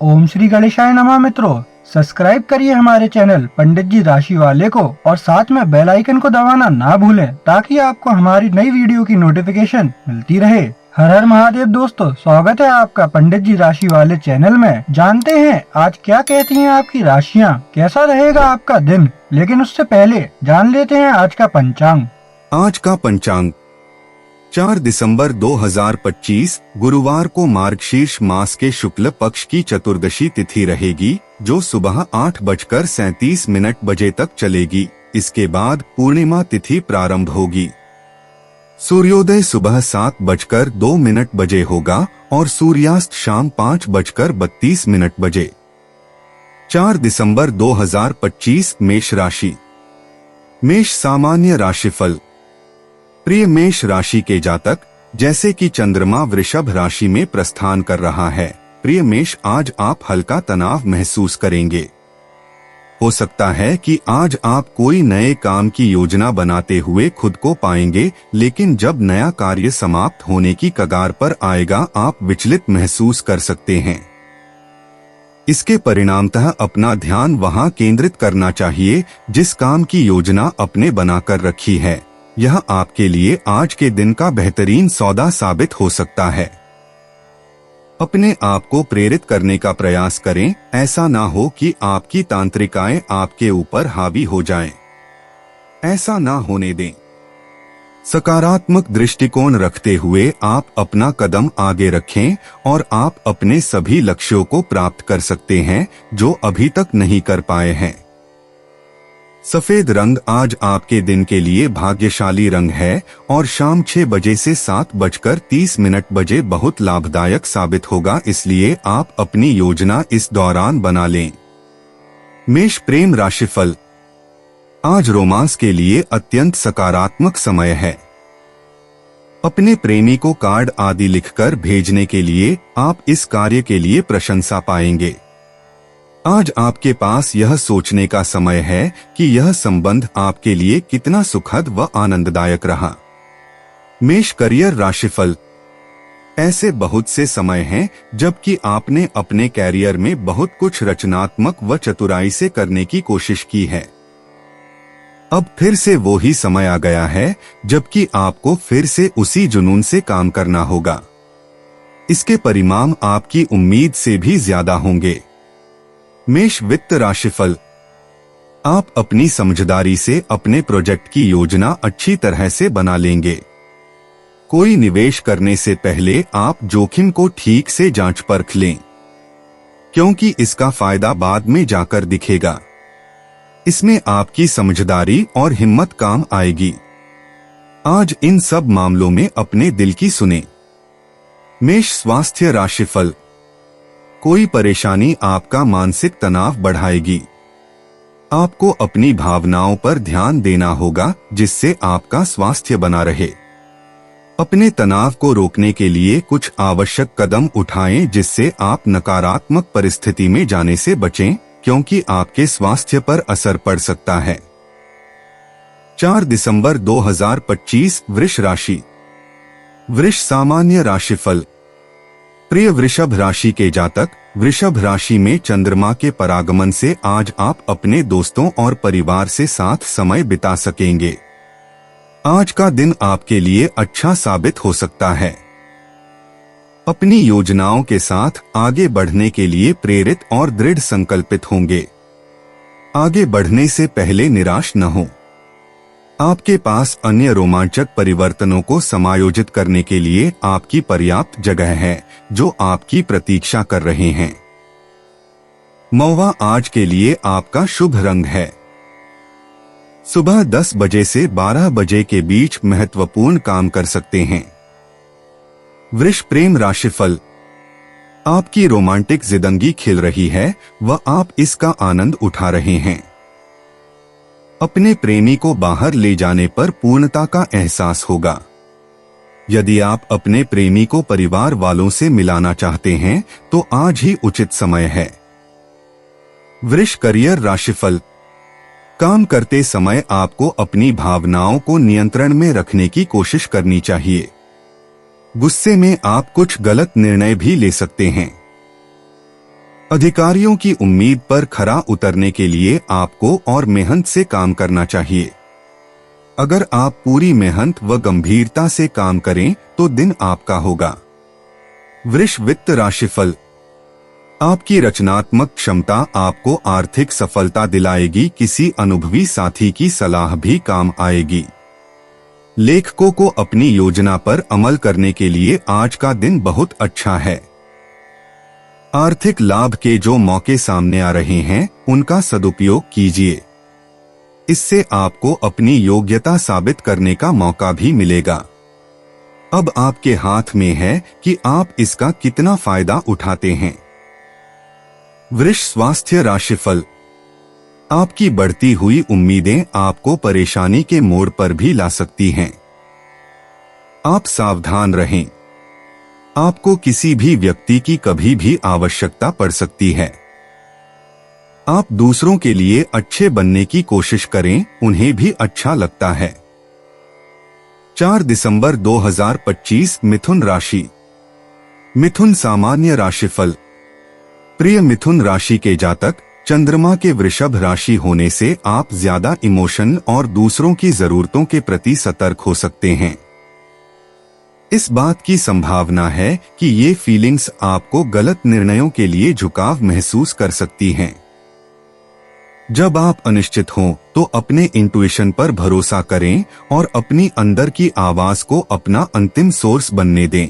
ओम श्री गणेशाय नमः। मित्रों, सब्सक्राइब करिए हमारे चैनल पंडित जी राशि वाले को और साथ में बेल आइकन को दबाना ना भूलें ताकि आपको हमारी नई वीडियो की नोटिफिकेशन मिलती रहे। हर हर महादेव दोस्तों, स्वागत है आपका पंडित जी राशि वाले चैनल में। जानते हैं आज क्या कहती हैं आपकी राशियां, कैसा रहेगा आपका दिन। लेकिन उससे पहले जान लेते हैं आज का पंचांग। आज का पंचांग 4 दिसंबर 2025 गुरुवार को मार्गशीर्ष मास के शुक्ल पक्ष की चतुर्दशी तिथि रहेगी, जो सुबह 8:37 बजे तक चलेगी। इसके बाद पूर्णिमा तिथि प्रारंभ होगी। सूर्योदय सुबह 7:02 बजे होगा और सूर्यास्त शाम 5:32 बजे। 4 दिसंबर 2025 मेष राशि। मेष सामान्य राशिफल। प्रिय मेष राशि के जातक, जैसे कि चंद्रमा वृषभ राशि में प्रस्थान कर रहा है, प्रिय मेष आज आप हल्का तनाव महसूस करेंगे। हो सकता है कि आज आप कोई नए काम की योजना बनाते हुए खुद को पाएंगे, लेकिन जब नया कार्य समाप्त होने की कगार पर आएगा आप विचलित महसूस कर सकते हैं। इसके परिणामतः अपना ध्यान वहां केंद्रित करना चाहिए जिस काम की योजना आपने बनाकर रखी है। यह आपके लिए आज के दिन का बेहतरीन सौदा साबित हो सकता है। अपने आप को प्रेरित करने का प्रयास करें, ऐसा ना हो कि आपकी तांत्रिकाएं आपके ऊपर हावी हो जाएं। ऐसा ना होने दें। सकारात्मक दृष्टिकोण रखते हुए आप अपना कदम आगे रखें और आप अपने सभी लक्ष्यों को प्राप्त कर सकते हैं जो अभी तक नहीं कर पाए हैं। सफेद रंग आज आपके दिन के लिए भाग्यशाली रंग है और शाम 6 बजे से 7:30 बजे बहुत लाभदायक साबित होगा, इसलिए आप अपनी योजना इस दौरान बना लें। मेष प्रेम राशिफल। आज रोमांस के लिए अत्यंत सकारात्मक समय है। अपने प्रेमी को कार्ड आदि लिखकर भेजने के लिए आप इस कार्य के लिए प्रशंसा पाएंगे। आज आपके पास यह सोचने का समय है कि यह संबंध आपके लिए कितना सुखद व आनंददायक रहा। मेष करियर राशिफल। ऐसे बहुत से समय हैं जबकि आपने अपने कैरियर में बहुत कुछ रचनात्मक व चतुराई से करने की कोशिश की है। अब फिर से वो ही समय आ गया है जबकि आपको फिर से उसी जुनून से काम करना होगा। इसके परिणाम आपकी उम्मीद से भी ज्यादा होंगे। मेष वित्त राशिफल। आप अपनी समझदारी से अपने प्रोजेक्ट की योजना अच्छी तरह से बना लेंगे। कोई निवेश करने से पहले आप जोखिम को ठीक से जांच परख लें, क्योंकि इसका फायदा बाद में जाकर दिखेगा। इसमें आपकी समझदारी और हिम्मत काम आएगी। आज इन सब मामलों में अपने दिल की सुने। मेष स्वास्थ्य राशिफल। कोई परेशानी आपका मानसिक तनाव बढ़ाएगी। आपको अपनी भावनाओं पर ध्यान देना होगा जिससे आपका स्वास्थ्य बना रहे। अपने तनाव को रोकने के लिए कुछ आवश्यक कदम उठाएं जिससे आप नकारात्मक परिस्थिति में जाने से बचें, क्योंकि आपके स्वास्थ्य पर असर पड़ सकता है। 4 दिसंबर 2025 वृष राशि। वृष सामान्य राशिफल। प्रिय वृषभ राशि के जातक, वृषभ राशि में चंद्रमा के परागमन से आज आप अपने दोस्तों और परिवार से साथ समय बिता सकेंगे। आज का दिन आपके लिए अच्छा साबित हो सकता है। अपनी योजनाओं के साथ आगे बढ़ने के लिए प्रेरित और दृढ़ संकल्पित होंगे। आगे बढ़ने से पहले निराश न हो। आपके पास अन्य रोमांचक परिवर्तनों को समायोजित करने के लिए आपकी पर्याप्त जगह है जो आपकी प्रतीक्षा कर रहे हैं। मौवा आज के लिए आपका शुभ रंग है। सुबह 10 बजे से 12 बजे के बीच महत्वपूर्ण काम कर सकते हैं। वृष प्रेम राशिफल। आपकी रोमांटिक जिंदगी खिल रही है व आप इसका आनंद उठा रहे हैं। अपने प्रेमी को बाहर ले जाने पर पूर्णता का एहसास होगा। यदि आप अपने प्रेमी को परिवार वालों से मिलाना चाहते हैं तो आज ही उचित समय है। वृष करियर राशिफल। काम करते समय आपको अपनी भावनाओं को नियंत्रण में रखने की कोशिश करनी चाहिए। गुस्से में आप कुछ गलत निर्णय भी ले सकते हैं। अधिकारियों की उम्मीद पर खरा उतरने के लिए आपको और मेहनत से काम करना चाहिए। अगर आप पूरी मेहनत व गंभीरता से काम करें तो दिन आपका होगा। वृष वित्त राशिफल। आपकी रचनात्मक क्षमता आपको आर्थिक सफलता दिलाएगी। किसी अनुभवी साथी की सलाह भी काम आएगी। लेखकों को अपनी योजना पर अमल करने के लिए आज का दिन बहुत अच्छा है। आर्थिक लाभ के जो मौके सामने आ रहे हैं उनका सदुपयोग कीजिए। इससे आपको अपनी योग्यता साबित करने का मौका भी मिलेगा। अब आपके हाथ में है कि आप इसका कितना फायदा उठाते हैं। वृष स्वास्थ्य राशिफल। आपकी बढ़ती हुई उम्मीदें आपको परेशानी के मोड़ पर भी ला सकती हैं। आप सावधान रहें। आपको किसी भी व्यक्ति की कभी भी आवश्यकता पड़ सकती है। आप दूसरों के लिए अच्छे बनने की कोशिश करें, उन्हें भी अच्छा लगता है। 4 दिसंबर 2025 मिथुन राशि। मिथुन सामान्य राशिफल। प्रिय मिथुन राशि के जातक, चंद्रमा के वृषभ राशि होने से आप ज्यादा इमोशन और दूसरों की जरूरतों के प्रति सतर्क हो सकते हैं। इस बात की संभावना है कि ये फीलिंग्स आपको गलत निर्णयों के लिए झुकाव महसूस कर सकती हैं। जब आप अनिश्चित हों तो अपने इंट्यूशन पर भरोसा करें और अपनी अंदर की आवाज को अपना अंतिम सोर्स बनने दें।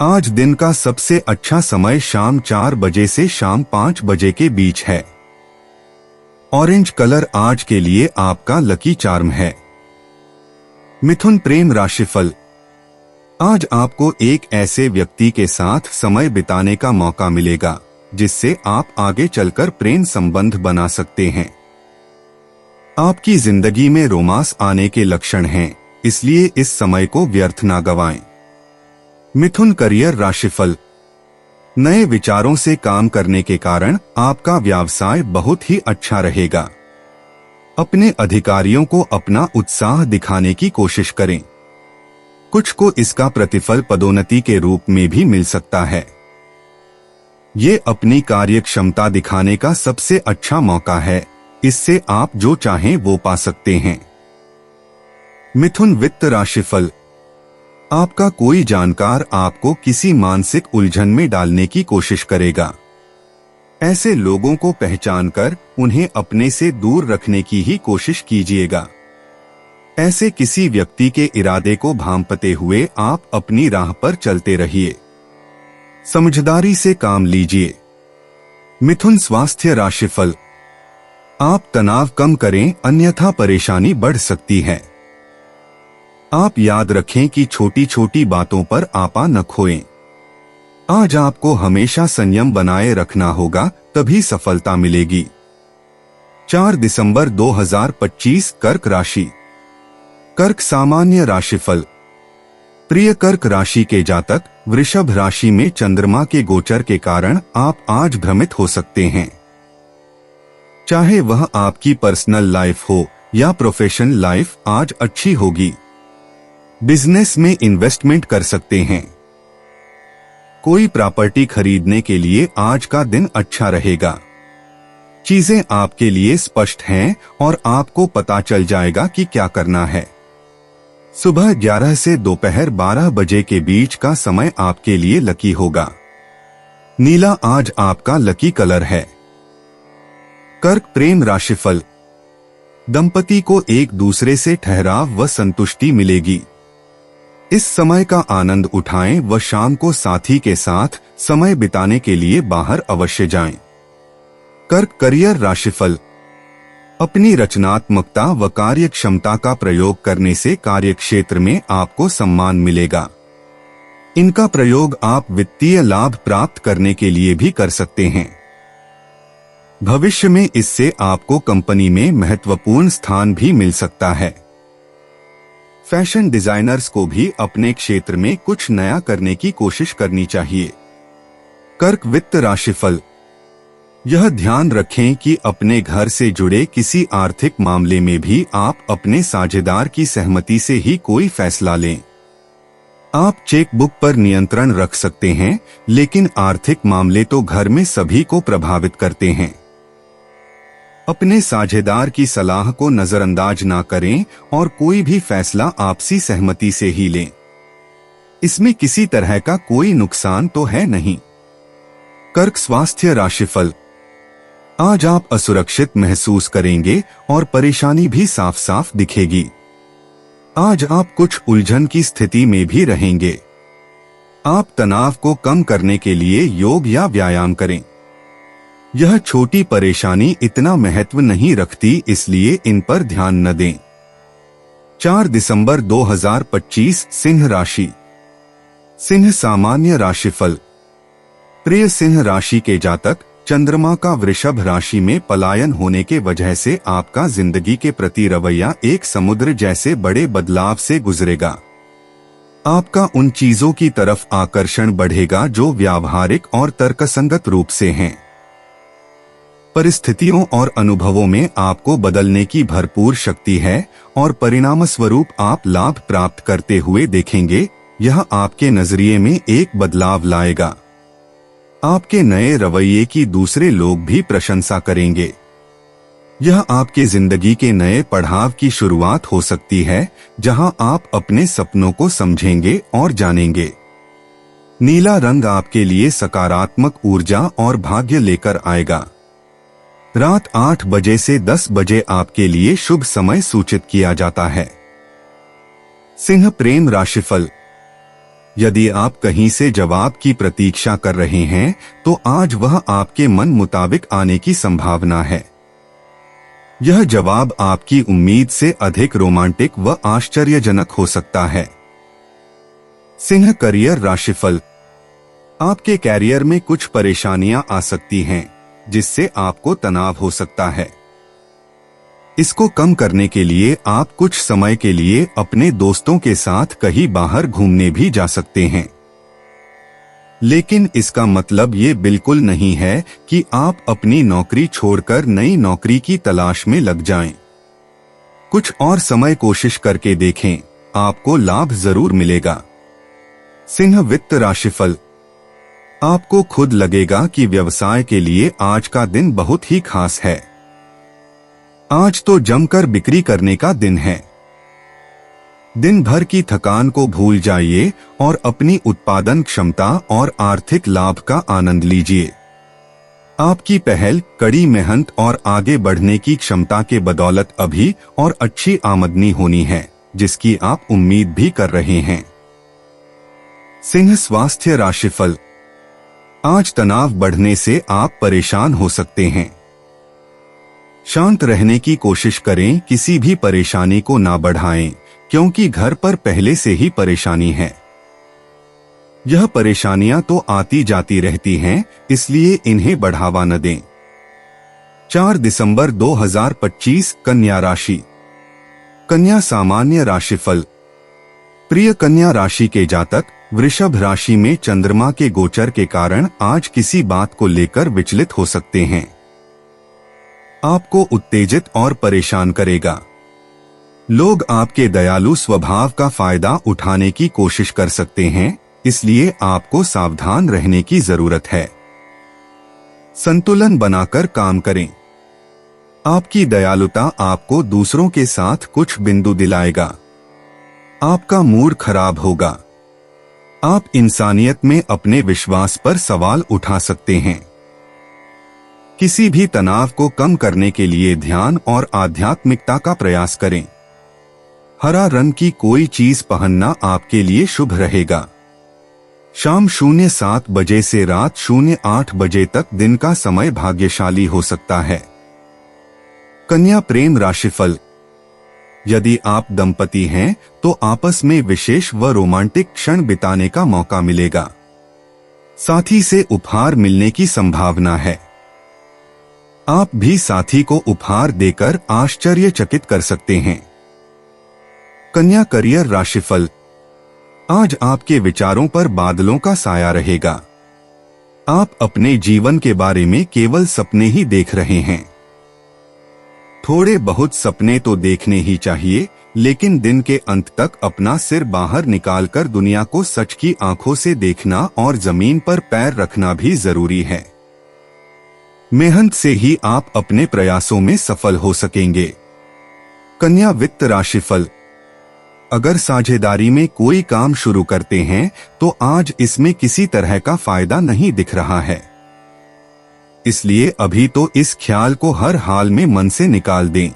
आज दिन का सबसे अच्छा समय शाम 4 बजे से शाम 5 बजे के बीच है। ऑरेंज कलर आज के लिए आपका लकी चार्म है। मिथुन प्रेम राशिफल। आज आपको एक ऐसे व्यक्ति के साथ समय बिताने का मौका मिलेगा जिससे आप आगे चलकर प्रेम संबंध बना सकते हैं। आपकी जिंदगी में रोमांस आने के लक्षण हैं, इसलिए इस समय को व्यर्थ ना गवाएं। मिथुन करियर राशिफल। नए विचारों से काम करने के कारण आपका व्यवसाय बहुत ही अच्छा रहेगा। अपने अधिकारियों को अपना उत्साह दिखाने की कोशिश करें। कुछ को इसका प्रतिफल पदोन्नति के रूप में भी मिल सकता है। ये अपनी कार्य क्षमता दिखाने का सबसे अच्छा मौका है। इससे आप जो चाहें वो पा सकते हैं। मिथुन वित्त राशिफल। आपका कोई जानकार आपको किसी मानसिक उलझन में डालने की कोशिश करेगा। ऐसे लोगों को पहचानकर उन्हें अपने से दूर रखने की ही कोशिश कीजिएगा। ऐसे किसी व्यक्ति के इरादे को भांपते हुए आप अपनी राह पर चलते रहिए। समझदारी से काम लीजिए। मिथुन स्वास्थ्य राशिफल। आप तनाव कम करें, अन्यथा परेशानी बढ़ सकती है। आप याद रखें कि छोटी छोटी बातों पर आपा न खोएं। आज आपको हमेशा संयम बनाए रखना होगा, तभी सफलता मिलेगी। 4 दिसंबर 2025 कर्क राशि। कर्क सामान्य राशिफल। प्रिय कर्क राशि के जातक, वृषभ राशि में चंद्रमा के गोचर के कारण आप आज भ्रमित हो सकते हैं। चाहे वह आपकी पर्सनल लाइफ हो या प्रोफेशनल लाइफ, आज अच्छी होगी। बिजनेस में इन्वेस्टमेंट कर सकते हैं। कोई प्रॉपर्टी खरीदने के लिए आज का दिन अच्छा रहेगा। चीजें आपके लिए स्पष्ट हैं और आपको पता चल जाएगा कि क्या करना है। सुबह 11 से दोपहर 12 बजे के बीच का समय आपके लिए लकी होगा। नीला आज आपका लकी कलर है। कर्क प्रेम राशिफल। दंपति को एक दूसरे से ठहराव व संतुष्टि मिलेगी। इस समय का आनंद उठाएं व शाम को साथी के साथ समय बिताने के लिए बाहर अवश्य जाएं। कर्क करियर राशिफल। अपनी रचनात्मकता व कार्य क्षमता का प्रयोग करने से कार्यक्षेत्र में आपको सम्मान मिलेगा। इनका प्रयोग आप वित्तीय लाभ प्राप्त करने के लिए भी कर सकते हैं। भविष्य में इससे आपको कंपनी में महत्वपूर्ण स्थान भी मिल सकता है। फैशन डिजाइनर्स को भी अपने क्षेत्र में कुछ नया करने की कोशिश करनी चाहिए। कर्क वित्त राशिफल। यह ध्यान रखें कि अपने घर से जुड़े किसी आर्थिक मामले में भी आप अपने साझेदार की सहमति से ही कोई फैसला लें। आप चेकबुक पर नियंत्रण रख सकते हैं, लेकिन आर्थिक मामले तो घर में सभी को प्रभावित करते हैं। अपने साझेदार की सलाह को नजरअंदाज ना करें और कोई भी फैसला आपसी सहमति से ही लें। इसमें किसी तरह का कोई नुकसान तो है नहीं। कर्क स्वास्थ्य राशिफल। आज आप असुरक्षित महसूस करेंगे और परेशानी भी साफ साफ दिखेगी। आज आप कुछ उलझन की स्थिति में भी रहेंगे। आप तनाव को कम करने के लिए योग या व्यायाम करें। यह छोटी परेशानी इतना महत्व नहीं रखती, इसलिए इन पर ध्यान न दें। 4 दिसंबर 2025 सिंह राशि। सिंह सामान्य राशिफल। प्रिय सिंह राशि के जातक, चंद्रमा का वृषभ राशि में पलायन होने के वजह से आपका जिंदगी के प्रति रवैया एक समुद्र जैसे बड़े बदलाव से गुजरेगा। आपका उन चीजों की तरफ आकर्षण बढ़ेगा जो व्यावहारिक और तर्कसंगत रूप से हैं। परिस्थितियों और अनुभवों में आपको बदलने की भरपूर शक्ति है और परिणामस्वरूप आप लाभ प्राप्त करते हुए देखेंगे। यह आपके नजरिए में एक बदलाव लाएगा। आपके नए रवैये की दूसरे लोग भी प्रशंसा करेंगे। यह आपके जिंदगी के नए पड़ाव की शुरुआत हो सकती है, जहां आप अपने सपनों को समझेंगे और जानेंगे। नीला रंग आपके लिए सकारात्मक ऊर्जा और भाग्य लेकर आएगा। रात 8 बजे से 10 बजे आपके लिए शुभ समय सूचित किया जाता है। सिंह प्रेम राशिफल। यदि आप कहीं से जवाब की प्रतीक्षा कर रहे हैं, तो आज वह आपके मन मुताबिक आने की संभावना है। यह जवाब आपकी उम्मीद से अधिक रोमांटिक व आश्चर्यजनक हो सकता है। सिंह करियर राशिफल। आपके कैरियर में कुछ परेशानियां आ सकती हैं, जिससे आपको तनाव हो सकता है। इसको कम करने के लिए आप कुछ समय के लिए अपने दोस्तों के साथ कहीं बाहर घूमने भी जा सकते हैं। लेकिन इसका मतलब ये बिल्कुल नहीं है कि आप अपनी नौकरी छोड़कर नई नौकरी की तलाश में लग जाएं। कुछ और समय कोशिश करके देखें, आपको लाभ जरूर मिलेगा। सिंह वित्त राशिफल। आपको खुद लगेगा कि व्यवसाय के लिए आज का दिन बहुत ही खास है। आज तो जमकर बिक्री करने का दिन है। दिन भर की थकान को भूल जाइए और अपनी उत्पादन क्षमता और आर्थिक लाभ का आनंद लीजिए। आपकी पहल, कड़ी मेहनत और आगे बढ़ने की क्षमता के बदौलत अभी और अच्छी आमदनी होनी है, जिसकी आप उम्मीद भी कर रहे हैं। सिंह स्वास्थ्य राशिफल। आज तनाव बढ़ने से आप परेशान हो सकते हैं। शांत रहने की कोशिश करें, किसी भी परेशानी को ना बढ़ाएं, क्योंकि घर पर पहले से ही परेशानी है। यह परेशानियां तो आती जाती रहती हैं, इसलिए इन्हें बढ़ावा न दें। 4 दिसंबर 2025 कन्या राशि। कन्या सामान्य राशिफल। प्रिय कन्या राशि के जातक, वृषभ राशि में चंद्रमा के गोचर के कारण आज किसी बात को लेकर विचलित हो सकते हैं। आपको उत्तेजित और परेशान करेगा। लोग आपके दयालु स्वभाव का फायदा उठाने की कोशिश कर सकते हैं, इसलिए आपको सावधान रहने की जरूरत है। संतुलन बनाकर काम करें। आपकी दयालुता आपको दूसरों के साथ कुछ बिंदु दिलाएगा। आपका मूड खराब होगा। आप इंसानियत में अपने विश्वास पर सवाल उठा सकते हैं। किसी भी तनाव को कम करने के लिए ध्यान और आध्यात्मिकता का प्रयास करें। हरा रंग की कोई चीज पहनना आपके लिए शुभ रहेगा। शाम 07 बजे से रात 08 बजे तक दिन का समय भाग्यशाली हो सकता है। कन्या प्रेम राशिफल। यदि आप दंपति हैं, तो आपस में विशेष व रोमांटिक क्षण बिताने का मौका मिलेगा। साथी से उपहार मिलने की संभावना है। आप भी साथी को उपहार देकर आश्चर्यचकित कर सकते हैं। कन्या करियर राशिफल। आज आपके विचारों पर बादलों का साया रहेगा। आप अपने जीवन के बारे में केवल सपने ही देख रहे हैं। थोड़े बहुत सपने तो देखने ही चाहिए, लेकिन दिन के अंत तक अपना सिर बाहर निकालकर दुनिया को सच की आंखों से देखना और जमीन पर पैर रखना भी जरूरी है। मेहनत से ही आप अपने प्रयासों में सफल हो सकेंगे। कन्या वित्त राशिफल। अगर साझेदारी में कोई काम शुरू करते हैं तो आज इसमें किसी तरह का फायदा नहीं दिख रहा है, इसलिए अभी तो इस ख्याल को हर हाल में मन से निकाल दें।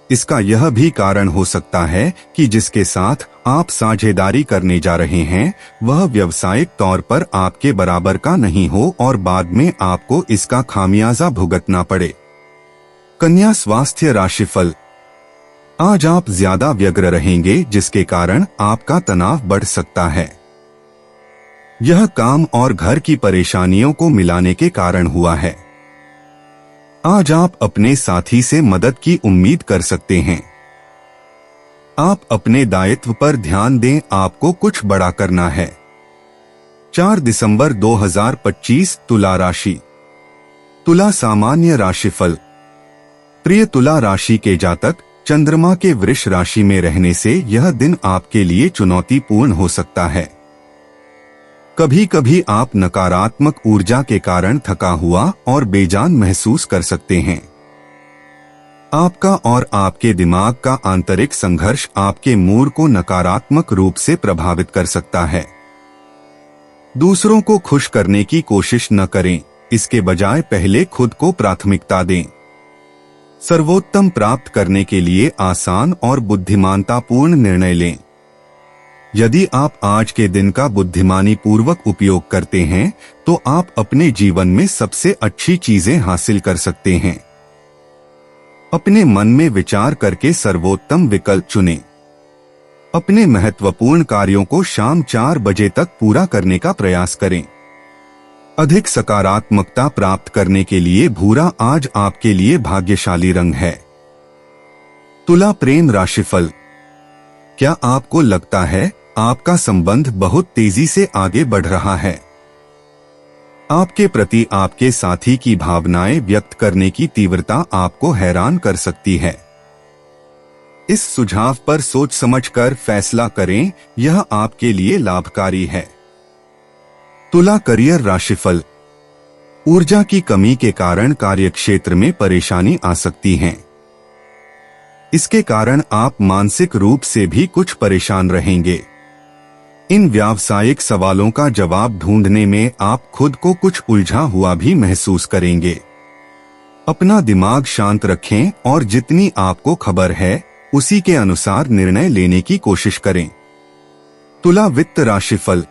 इसका यह भी कारण हो सकता है कि जिसके साथ आप साझेदारी करने जा रहे हैं वह व्यावसायिक तौर पर आपके बराबर का नहीं हो और बाद में आपको इसका खामियाजा भुगतना पड़े। कन्या स्वास्थ्य राशिफल। आज आप ज्यादा व्यग्र रहेंगे जिसके कारण आपका तनाव बढ़ सकता है। यह काम और घर की परेशानियों को मिलाने के कारण हुआ है। आज आप अपने साथी से मदद की उम्मीद कर सकते हैं। आप अपने दायित्व पर ध्यान दें, आपको कुछ बड़ा करना है। 4 दिसंबर 2025 तुला राशि। तुला सामान्य राशिफल। प्रिय तुला राशि के जातक, चंद्रमा के वृष राशि में रहने से यह दिन आपके लिए चुनौतीपूर्ण हो सकता है। कभी कभी आप नकारात्मक ऊर्जा के कारण थका हुआ और बेजान महसूस कर सकते हैं। आपका और आपके दिमाग का आंतरिक संघर्ष आपके मूड को नकारात्मक रूप से प्रभावित कर सकता है। दूसरों को खुश करने की कोशिश न करें, इसके बजाय पहले खुद को प्राथमिकता दें। सर्वोत्तम प्राप्त करने के लिए आसान और बुद्धिमानतापूर्ण निर्णय लें। यदि आप आज के दिन का बुद्धिमानी पूर्वक उपयोग करते हैं तो आप अपने जीवन में सबसे अच्छी चीजें हासिल कर सकते हैं। अपने मन में विचार करके सर्वोत्तम विकल्प चुनें। अपने महत्वपूर्ण कार्यों को शाम 4 बजे तक पूरा करने का प्रयास करें। अधिक सकारात्मकता प्राप्त करने के लिए भूरा आज आपके लिए भाग्यशाली रंग है। तुला प्रेम राशिफल। क्या आपको लगता है आपका संबंध बहुत तेजी से आगे बढ़ रहा है? आपके प्रति आपके साथी की भावनाएं व्यक्त करने की तीव्रता आपको हैरान कर सकती है। इस सुझाव पर सोच समझकर फैसला करें, यह आपके लिए लाभकारी है। तुला करियर राशिफल। ऊर्जा की कमी के कारण कार्यक्षेत्र में परेशानी आ सकती है। इसके कारण आप मानसिक रूप से भी कुछ परेशान रहेंगे। इन व्यावसायिक सवालों का जवाब ढूंढने में आप खुद को कुछ उलझा हुआ भी महसूस करेंगे। अपना दिमाग शांत रखें और जितनी आपको खबर है उसी के अनुसार निर्णय लेने की कोशिश करें। तुला वित्त राशिफल।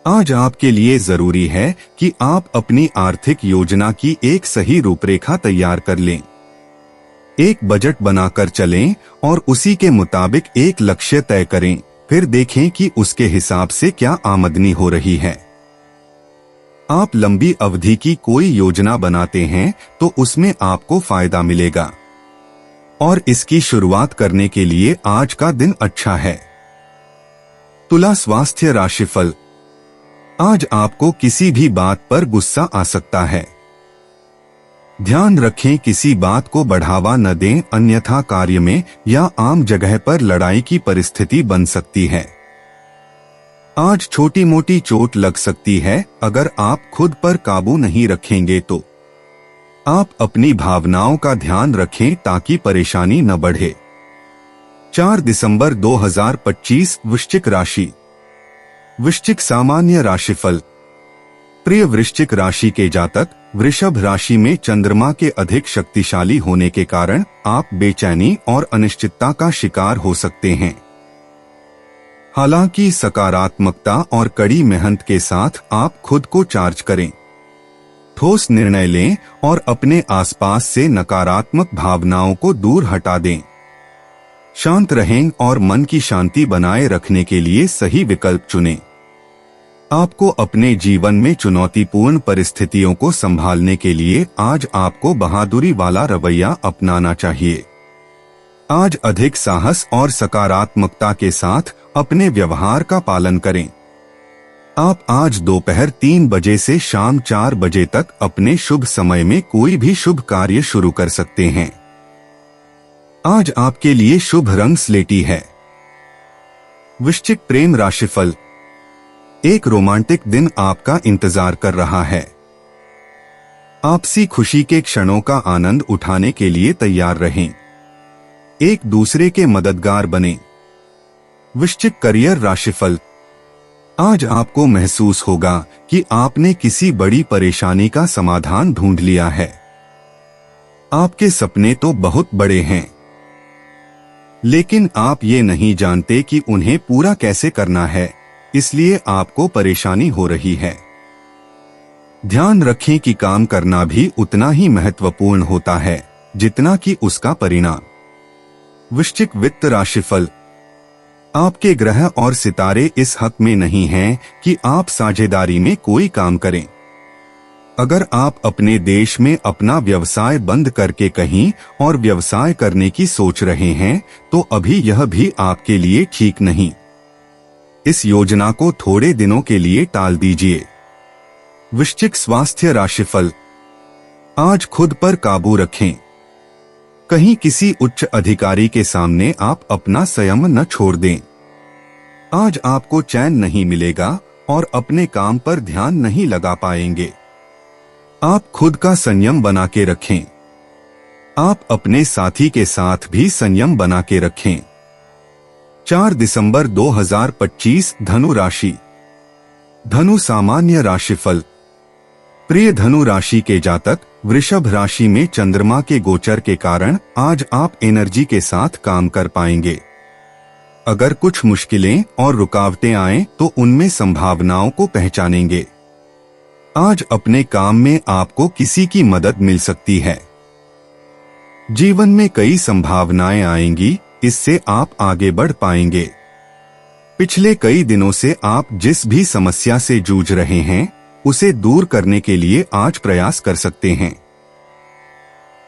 आज आपके लिए जरूरी है कि आप अपनी आर्थिक योजना की एक सही रूपरेखा तैयार कर लें। एक बजट बनाकर चलें और उसी के मुताबिक एक लक्ष्य तय करें, फिर देखें कि उसके हिसाब से क्या आमदनी हो रही है। आप लंबी अवधि की कोई योजना बनाते हैं तो उसमें आपको फायदा मिलेगा और इसकी शुरुआत करने के लिए आज का दिन अच्छा है। तुला स्वास्थ्य राशिफल। आज आपको किसी भी बात पर गुस्सा आ सकता है। ध्यान रखें किसी बात को बढ़ावा न दें, अन्यथा कार्य में या आम जगह पर लड़ाई की परिस्थिति बन सकती है। आज छोटी मोटी चोट लग सकती है, अगर आप खुद पर काबू नहीं रखेंगे तो। आप अपनी भावनाओं का ध्यान रखें ताकि परेशानी न बढ़े। 4 दिसंबर 2025 वृश्चिक राशि। वृश्चिक सामान्य राशिफल। प्रिय वृश्चिक राशि के जातक, वृषभ राशि में चंद्रमा के अधिक शक्तिशाली होने के कारण आप बेचैनी और अनिश्चितता का शिकार हो सकते हैं। हालांकि सकारात्मकता और कड़ी मेहनत के साथ आप खुद को चार्ज करें। ठोस निर्णय लें और अपने आसपास से नकारात्मक भावनाओं को दूर हटा दें। शांत रहें और मन की शांति बनाए रखने के लिए सही विकल्प चुनें। आपको अपने जीवन में चुनौतीपूर्ण परिस्थितियों को संभालने के लिए आज आपको बहादुरी वाला रवैया अपनाना चाहिए। आज अधिक साहस और सकारात्मकता के साथ अपने व्यवहार का पालन करें। आप आज दोपहर 3 बजे से शाम 4 बजे तक अपने शुभ समय में कोई भी शुभ कार्य शुरू कर सकते हैं। आज आपके लिए शुभ रंग स्लेटी है। वृश्चिक प्रेम राशिफल। एक रोमांटिक दिन आपका इंतजार कर रहा है। आपसी खुशी के क्षणों का आनंद उठाने के लिए तैयार रहें। एक दूसरे के मददगार बने। वृश्चिक करियर राशिफल। आज आपको महसूस होगा कि आपने किसी बड़ी परेशानी का समाधान ढूंढ लिया है। आपके सपने तो बहुत बड़े हैं, लेकिन आप ये नहीं जानते कि उन्हें पूरा कैसे करना है, इसलिए आपको परेशानी हो रही है। ध्यान रखें कि काम करना भी उतना ही महत्वपूर्ण होता है जितना कि उसका परिणाम। वृश्चिक वित्त राशिफल। आपके ग्रह और सितारे इस हक में नहीं हैं कि आप साझेदारी में कोई काम करें। अगर आप अपने देश में अपना व्यवसाय बंद करके कहीं और व्यवसाय करने की सोच रहे हैं तो अभी यह भी आपके लिए ठीक नहीं। इस योजना को थोड़े दिनों के लिए टाल दीजिए। वृश्चिक स्वास्थ्य राशिफल। आज खुद पर काबू रखें। कहीं किसी उच्च अधिकारी के सामने आप अपना संयम न छोड़ दें। आज आपको चैन नहीं मिलेगा और अपने काम पर ध्यान नहीं लगा पाएंगे। आप खुद का संयम बना के रखें। आप अपने साथी के साथ भी संयम बना के रखें। 4 दिसंबर 2025 धनु राशि। धनु सामान्य राशिफल। प्रिय धनु राशि के जातक, वृषभ राशि में चंद्रमा के गोचर के कारण आज आप एनर्जी के साथ काम कर पाएंगे। अगर कुछ मुश्किलें और रुकावटें आएं तो उनमें संभावनाओं को पहचानेंगे। आज अपने काम में आपको किसी की मदद मिल सकती है। जीवन में कई संभावनाएं आएंगी, इससे आप आगे बढ़ पाएंगे। पिछले कई दिनों से आप जिस भी समस्या से जूझ रहे हैं उसे दूर करने के लिए आज प्रयास कर सकते हैं।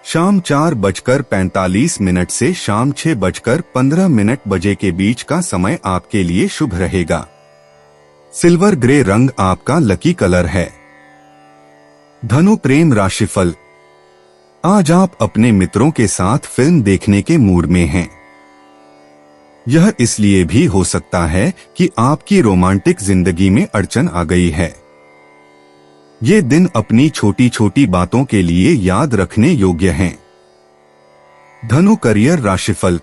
शाम 4:45 से शाम 6:15 बजे के बीच का समय आपके लिए शुभ रहेगा। सिल्वर ग्रे रंग आपका लकी कलर है। धनु प्रेम राशिफल। आज आप अपने मित्रों के साथ फिल्म देखने के मूड में हैं। यह इसलिए भी हो सकता है कि आपकी रोमांटिक जिंदगी में अड़चन आ गई है। ये दिन अपनी छोटी छोटी बातों के लिए याद रखने योग्य हैं। धनु करियर राशिफल।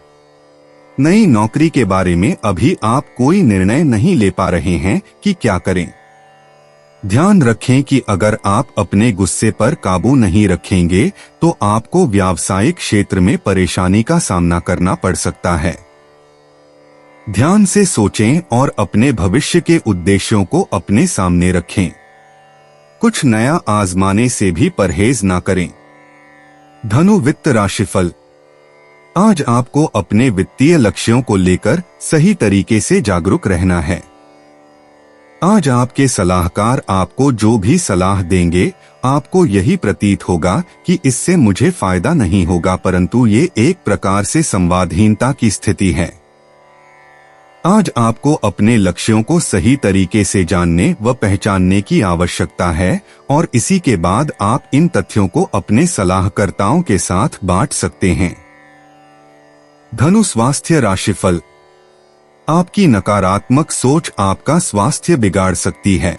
नई नौकरी के बारे में अभी आप कोई निर्णय नहीं ले पा रहे हैं कि क्या करें। ध्यान रखें कि अगर आप अपने गुस्से पर काबू नहीं रखेंगे तो आपको व्यावसायिक क्षेत्र में परेशानी का सामना करना पड़ सकता है। ध्यान से सोचें और अपने भविष्य के उद्देश्यों को अपने सामने रखें। कुछ नया आजमाने से भी परहेज ना करें। धनु वित्त राशिफल। आज आपको अपने वित्तीय लक्ष्यों को लेकर सही तरीके से जागरूक रहना है। आज आपके सलाहकार आपको जो भी सलाह देंगे आपको यही प्रतीत होगा कि इससे मुझे फायदा नहीं होगा, परंतु ये एक प्रकार से संवादहीनता की स्थिति है। आज आपको अपने लक्ष्यों को सही तरीके से जानने व पहचानने की आवश्यकता है और इसी के बाद आप इन तथ्यों को अपने सलाहकर्ताओं के साथ बांट सकते हैं। धनु स्वास्थ्य राशिफल। आपकी नकारात्मक सोच आपका स्वास्थ्य बिगाड़ सकती है।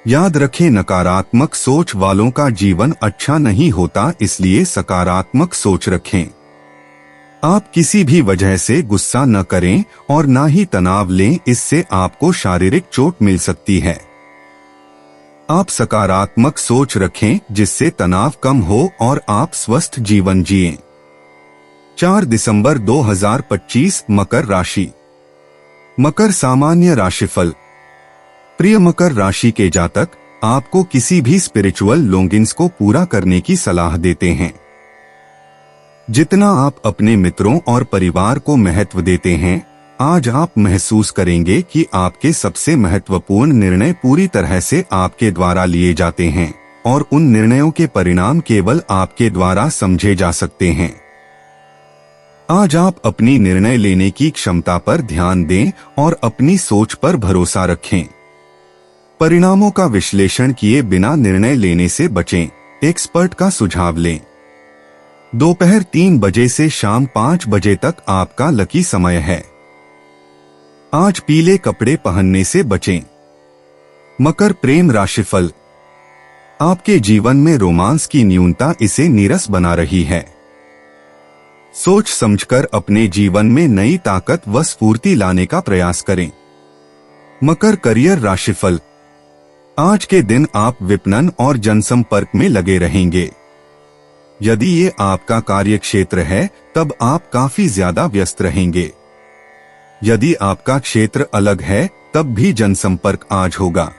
याद रखें, नकारात्मक सोच वालों का जीवन अच्छा नहीं होता, इसलिए सकारात्मक सोच रखें। आप किसी भी वजह से गुस्सा न करें और ना ही तनाव लें, इससे आपको शारीरिक चोट मिल सकती है। आप सकारात्मक सोच रखें जिससे तनाव कम हो और आप स्वस्थ जीवन जिएं। 4 दिसंबर 2025 मकर राशि। मकर सामान्य राशिफल। प्रिय मकर राशि के जातक, आपको किसी भी स्पिरिचुअल लॉन्गिंग्स को पूरा करने की सलाह देते हैं। जितना आप अपने मित्रों और परिवार को महत्व देते हैं, आज आप महसूस करेंगे कि आपके सबसे महत्वपूर्ण निर्णय पूरी तरह से आपके द्वारा लिए जाते हैं और उन निर्णयों के परिणाम केवल आपके द्वारा समझे जा सकते हैं। आज आप अपनी निर्णय लेने की क्षमता पर ध्यान दें और अपनी सोच पर भरोसा रखें। परिणामों का विश्लेषण किए बिना निर्णय लेने से बचें। एक्सपर्ट का सुझाव लें। दोपहर 3 बजे से शाम 5 बजे तक आपका लकी समय है। आज पीले कपड़े पहनने से बचें। मकर प्रेम राशिफल। आपके जीवन में रोमांस की न्यूनता इसे नीरस बना रही है। सोच समझकर अपने जीवन में नई ताकत व स्फूर्ति लाने का प्रयास करें। मकर करियर राशिफल। आज के दिन आप विपणन और जनसंपर्क में लगे रहेंगे। यदि ये आपका कार्य क्षेत्र है तब आप काफी ज्यादा व्यस्त रहेंगे। यदि आपका क्षेत्र अलग है तब भी जनसंपर्क आज होगा।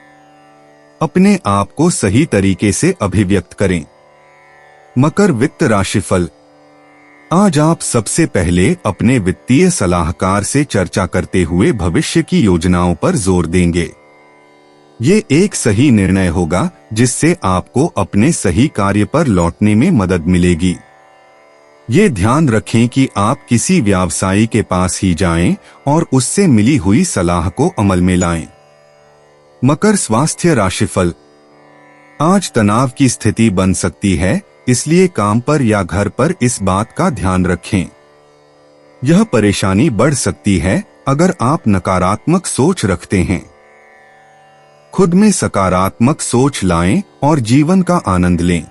अपने आप को सही तरीके से अभिव्यक्त करें। मकर वित्त राशिफल। आज आप सबसे पहले अपने वित्तीय सलाहकार से चर्चा करते हुए भविष्य की योजनाओं पर जोर देंगे। ये एक सही निर्णय होगा जिससे आपको अपने सही कार्य पर लौटने में मदद मिलेगी। ये ध्यान रखें कि आप किसी व्यवसायी के पास ही जाएं और उससे मिली हुई सलाह को अमल में लाएं। मकर स्वास्थ्य राशिफल। आज तनाव की स्थिति बन सकती है, इसलिए काम पर या घर पर इस बात का ध्यान रखें। यह परेशानी बढ़ सकती है अगर आप नकारात्मक सोच रखते हैं। खुद में सकारात्मक सोच लाएं और जीवन का आनंद लें।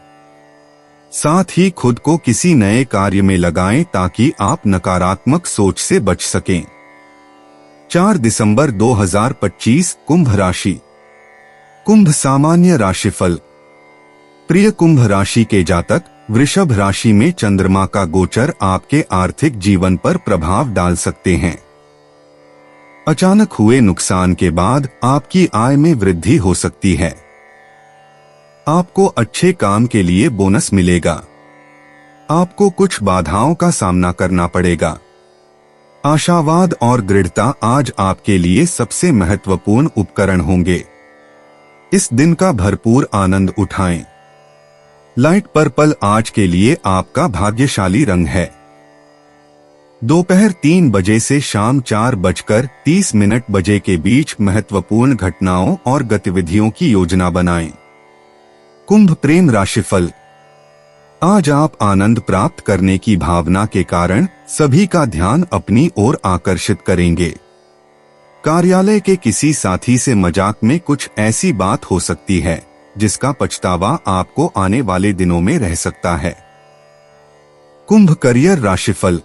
साथ ही खुद को किसी नए कार्य में लगाएं ताकि आप नकारात्मक सोच से बच सकें। 4 दिसंबर 2025 कुंभ राशि। कुंभ सामान्य राशिफल। प्रिय कुंभ राशि के जातक, वृषभ राशि में चंद्रमा का गोचर आपके आर्थिक जीवन पर प्रभाव डाल सकते हैं। अचानक हुए नुकसान के बाद आपकी आय में वृद्धि हो सकती है। आपको अच्छे काम के लिए बोनस मिलेगा। आपको कुछ बाधाओं का सामना करना पड़ेगा। आशावाद और दृढ़ता आज आपके लिए सबसे महत्वपूर्ण उपकरण होंगे। इस दिन का भरपूर आनंद उठाएं। लाइट पर्पल आज के लिए आपका भाग्यशाली रंग है। दोपहर 3 बजे से शाम 4:30 बजे के बीच महत्वपूर्ण घटनाओं और गतिविधियों की योजना बनाएं। कुंभ प्रेम राशिफल। आज आप आनंद प्राप्त करने की भावना के कारण सभी का ध्यान अपनी ओर आकर्षित करेंगे। कार्यालय के किसी साथी से मजाक में कुछ ऐसी बात हो सकती है जिसका पछतावा आपको आने वाले दिनों में रह सकता है। कुंभ करियर राशिफल।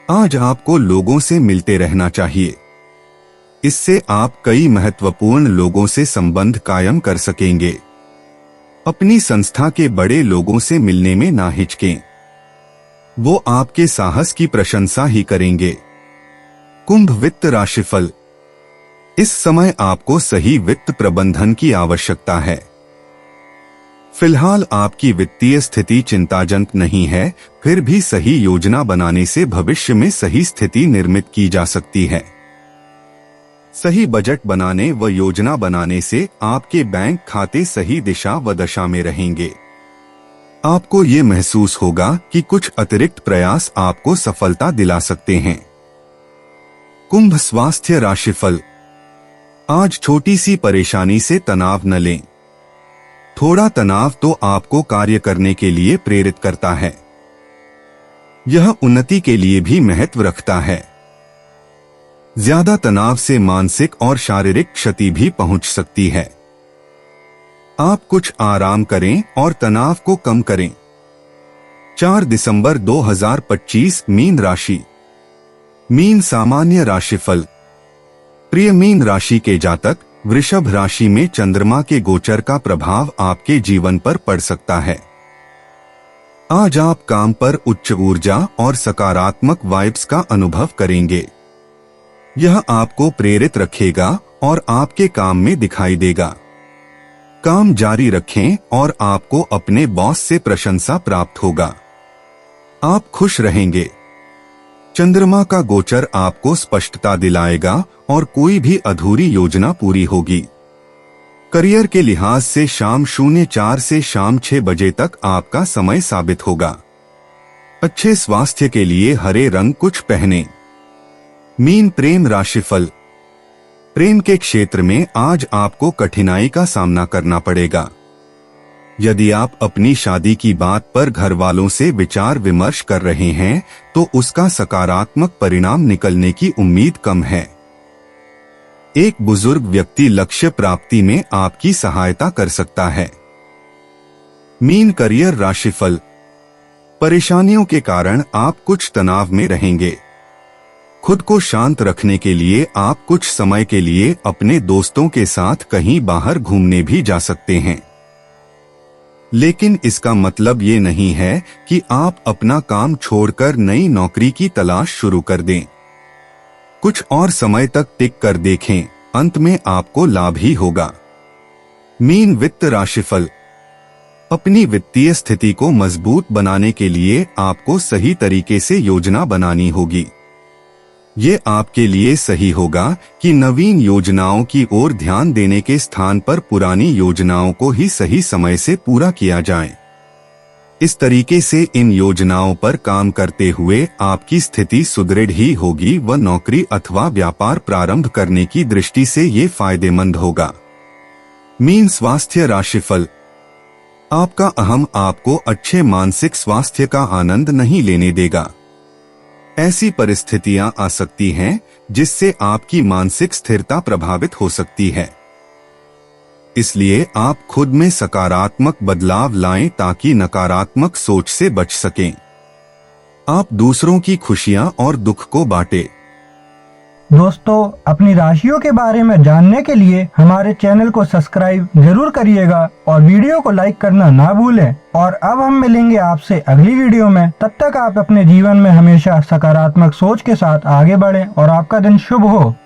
आज आपको लोगों से मिलते रहना चाहिए। इससे आप कई महत्वपूर्ण लोगों से संबंध कायम कर सकेंगे। अपनी संस्था के बड़े लोगों से मिलने में ना हिचकें। वो आपके साहस की प्रशंसा ही करेंगे। कुंभ वित्त राशिफल। इस समय आपको सही वित्त प्रबंधन की आवश्यकता है। फिलहाल आपकी वित्तीय स्थिति चिंताजनक नहीं है, फिर भी सही योजना बनाने से भविष्य में सही स्थिति निर्मित की जा सकती है। सही बजट बनाने व योजना बनाने से आपके बैंक खाते सही दिशा व दशा में रहेंगे। आपको ये महसूस होगा कि कुछ अतिरिक्त प्रयास आपको सफलता दिला सकते हैं। कुंभ स्वास्थ्य राशिफल। आज छोटी सी परेशानी से तनाव न लें। थोड़ा तनाव तो आपको कार्य करने के लिए प्रेरित करता है। यह उन्नति के लिए भी महत्व रखता है। ज्यादा तनाव से मानसिक और शारीरिक क्षति भी पहुंच सकती है। आप कुछ आराम करें और तनाव को कम करें। 4 दिसंबर 2025 मीन राशि। मीन सामान्य राशिफल। प्रिय मीन राशि के जातक, वृषभ राशि में चंद्रमा के गोचर का प्रभाव आपके जीवन पर पड़ सकता है। आज आप काम पर उच्च ऊर्जा और सकारात्मक वाइब्स का अनुभव करेंगे। यह आपको प्रेरित रखेगा और आपके काम में दिखाई देगा। काम जारी रखें और आपको अपने बॉस से प्रशंसा प्राप्त होगा। आप खुश रहेंगे। चंद्रमा का गोचर आपको स्पष्टता दिलाएगा और कोई भी अधूरी योजना पूरी होगी। करियर के लिहाज से शाम 04 से शाम 6 बजे तक आपका समय साबित होगा। अच्छे स्वास्थ्य के लिए हरे रंग कुछ पहने। मीन प्रेम राशिफल। प्रेम के क्षेत्र में आज आपको कठिनाई का सामना करना पड़ेगा। यदि आप अपनी शादी की बात पर घर वालों से विचार विमर्श कर रहे हैं तो उसका सकारात्मक परिणाम निकलने की उम्मीद कम है। एक बुजुर्ग व्यक्ति लक्ष्य प्राप्ति में आपकी सहायता कर सकता है। मीन करियर राशिफल। परेशानियों के कारण आप कुछ तनाव में रहेंगे। खुद को शांत रखने के लिए आप कुछ समय के लिए अपने दोस्तों के साथ कहीं बाहर घूमने भी जा सकते हैं, लेकिन इसका मतलब ये नहीं है कि आप अपना काम छोड़कर नई नौकरी की तलाश शुरू कर दें। कुछ और समय तक टिक कर देखें, अंत में आपको लाभ ही होगा। मीन वित्त राशिफल। अपनी वित्तीय स्थिति को मजबूत बनाने के लिए आपको सही तरीके से योजना बनानी होगी। ये आपके लिए सही होगा कि नवीन योजनाओं की ओर ध्यान देने के स्थान पर पुरानी योजनाओं को ही सही समय से पूरा किया जाए। इस तरीके से इन योजनाओं पर काम करते हुए आपकी स्थिति सुदृढ़ ही होगी व नौकरी अथवा व्यापार प्रारंभ करने की दृष्टि से ये फायदेमंद होगा। मीन स्वास्थ्य राशिफल। आपका अहम आपको अच्छे मानसिक स्वास्थ्य का आनंद नहीं लेने देगा। ऐसी परिस्थितियां आ सकती हैं जिससे आपकी मानसिक स्थिरता प्रभावित हो सकती है। इसलिए आप खुद में सकारात्मक बदलाव लाएं ताकि नकारात्मक सोच से बच सकें। आप दूसरों की खुशियां और दुख को बांटें। दोस्तों, अपनी राशियों के बारे में जानने के लिए हमारे चैनल को सब्सक्राइब जरूर करिएगा और वीडियो को लाइक करना ना भूलें। और अब हम मिलेंगे आपसे अगली वीडियो में। तब तक आप अपने जीवन में हमेशा सकारात्मक सोच के साथ आगे बढ़ें और आपका दिन शुभ हो।